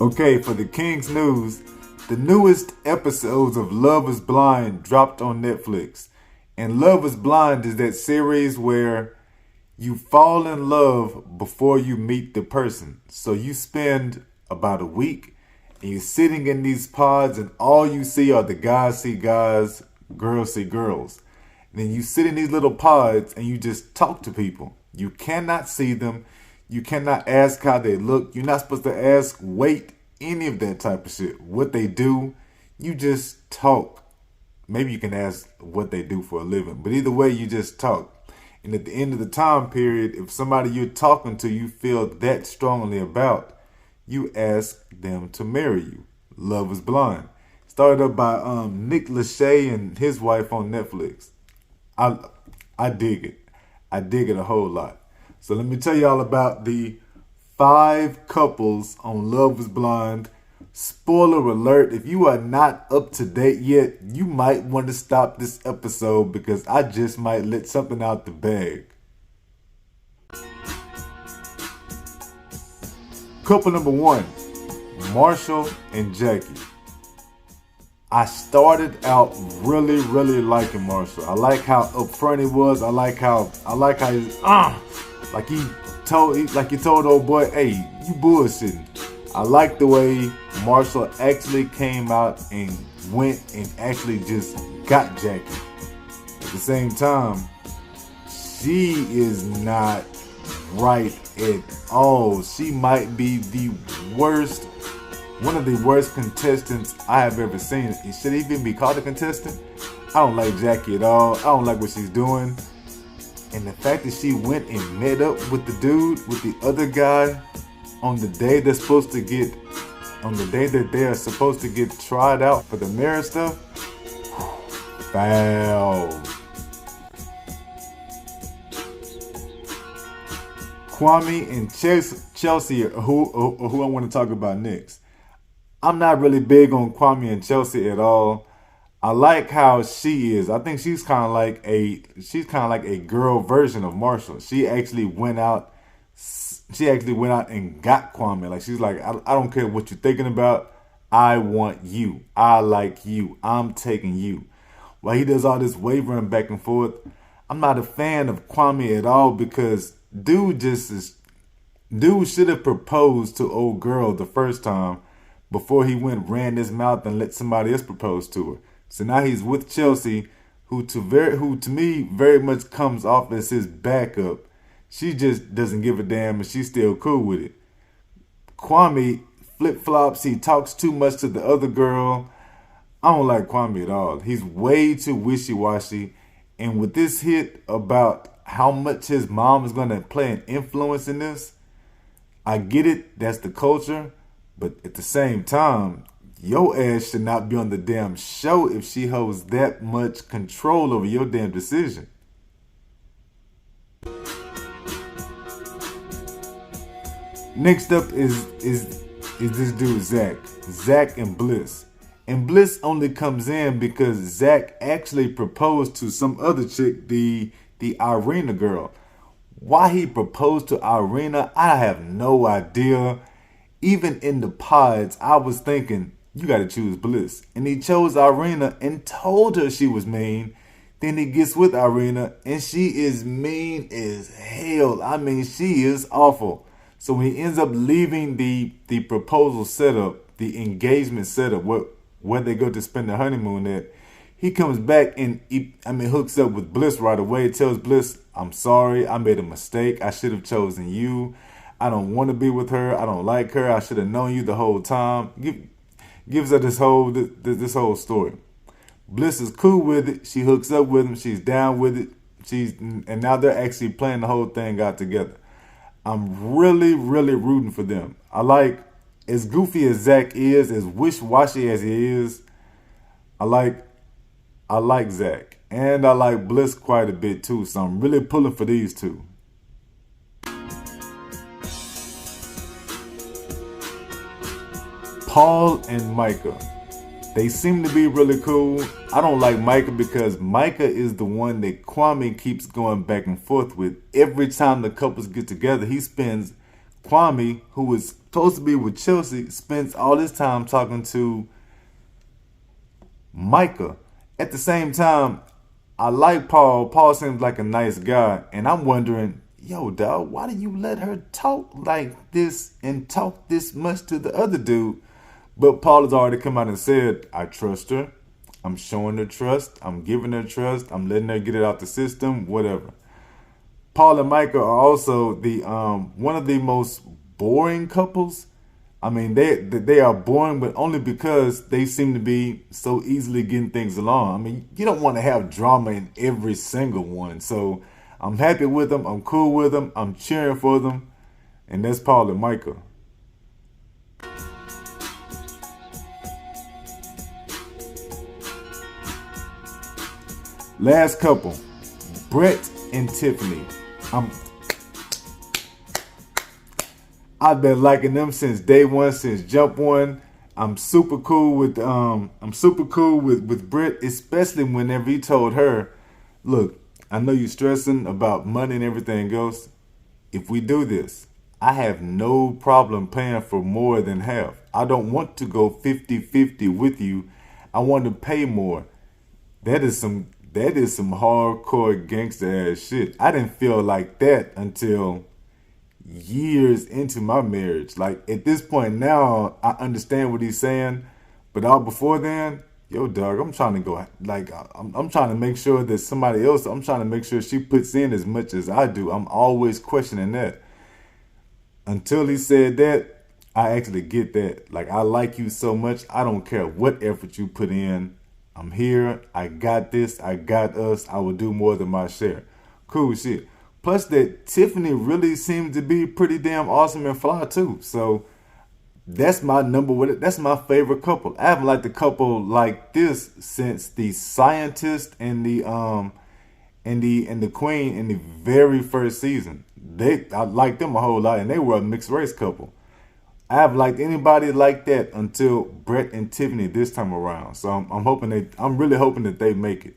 Okay, for the King's News, the newest episodes of Love is Blind dropped on Netflix. And Love is Blind is that series where you fall in love before you meet the person. So you spend about a week and you're sitting in these pods, and all you see are the guys see guys, girls see girls. And then you sit in these little pods and you just talk to people. You cannot see them. You cannot ask how they look. You're not supposed to ask, weight, any of that type of shit. What they do, you just talk. Maybe you can ask what they do for a living. But either way, you just talk. And at the end of the time period, if somebody you're talking to you feel that strongly about, you ask them to marry you. Love is Blind. Started up by Nick Lachey and his wife on Netflix. I I dig it. I dig it a whole lot. So let me tell y'all about the 5 couples on Love is Blind. Spoiler alert, if you are not up to date yet, you might want to stop this episode because I just might let something out the bag. Couple number 1, Marshall and Jackie. I started out really liking Marshall. I like how upfront he was. I like how he's like he told old boy, hey, you bullshitting. I like the way Marshall actually came out and went and actually just got Jackie. At the same time, she is not right at all. She might be one of the worst contestants I have ever seen. Should even be called a contestant? I don't like Jackie at all. I don't like what she's doing. And the fact that she went and met up with the dude, with the other guy, on the day that they are supposed to get tried out for the marriage stuff, foul. Kwame and Chelsea are who I want to talk about next. I'm not really big on Kwame and Chelsea at all. I like how she is. I think she's kind of like a girl version of Marshall. She actually went out and got Kwame. Like, she's like, I don't care what you're thinking about. I want you. I like you. I'm taking you. While he does all this wavering back and forth, I'm not a fan of Kwame at all because dude should have proposed to old girl the first time before he ran his mouth and let somebody else propose to her. So now he's with Chelsea, who to me very much comes off as his backup. She just doesn't give a damn and she's still cool with it. Kwame flip-flops. He talks too much to the other girl. I don't like Kwame at all. He's way too wishy-washy. And with this hit about how much his mom is going to play an influence in this, I get it. That's the culture. But at the same time, your ass should not be on the damn show if she holds that much control over your damn decision. Next up is this dude, Zach and Bliss. And Bliss only comes in because Zach actually proposed to some other chick, the Irina girl. Why he proposed to Irina, I have no idea. Even in the pods, I was thinking, you gotta choose Bliss. And he chose Irina and told her she was mean. Then he gets with Irina and she is mean as hell. I mean, she is awful. So when he ends up leaving the proposal setup, the engagement setup, where they go to spend the honeymoon at, he comes back and hooks up with Bliss right away. Tells Bliss, I'm sorry, I made a mistake. I should have chosen you. I don't want to be with her. I don't like her. I should have known you the whole time. Gives her this whole story. Bliss is cool with it. She hooks up with him. She's down with it. And now they're actually playing the whole thing out together. I'm really rooting for them. I like, as goofy as Zach is, as wish-washy as he is, I like Zach. And I like Bliss quite a bit too. So I'm really pulling for these two. Paul and Micah. They seem to be really cool. I don't like Micah because Micah is the one that Kwame keeps going back and forth with. Every time the couples get together, he spends Kwame, who was supposed to be with Chelsea, spends all his time talking to Micah. At the same time, I like Paul. Paul seems like a nice guy, and I'm wondering, yo, dog, why do you let her talk like this and talk this much to the other dude? But Paul has already come out and said, I trust her. I'm showing her trust. I'm giving her trust. I'm letting her get it out the system, whatever. Paul and Micah are also the one of the most boring couples. I mean, they are boring, but only because they seem to be so easily getting things along. I mean, you don't want to have drama in every single one. So I'm happy with them. I'm cool with them. I'm cheering for them, and that's Paul and Micah. Last couple, Brett and Tiffany. I'm I've been liking them since day one, since jump one. I'm super cool with Britt, especially whenever he told her, look, I know you're stressing about money and everything else. If we do this, I have no problem paying for more than half. I don't want to go 50-50 with you. I want to pay more. That is some hardcore gangster ass shit. I didn't feel like that until years into my marriage. Like at this point now, I understand what he's saying, but all before then, yo, dog, I'm trying to go like I'm trying to make sure that somebody else. I'm trying to make sure she puts in as much as I do. I'm always questioning that. Until he said that, I actually get that. Like I like you so much, I don't care what effort you put in. I'm here. I got this. I got us. I will do more than my share. Cool shit. Plus that Tiffany really seemed to be pretty damn awesome and fly too. So that's my number one. That's my favorite couple. I haven't liked a couple like this since the scientist and the queen in the very first season. I liked them a whole lot, and they were a mixed race couple. I haven't liked anybody like that until Brett and Tiffany this time around. So I'm really hoping that they make it.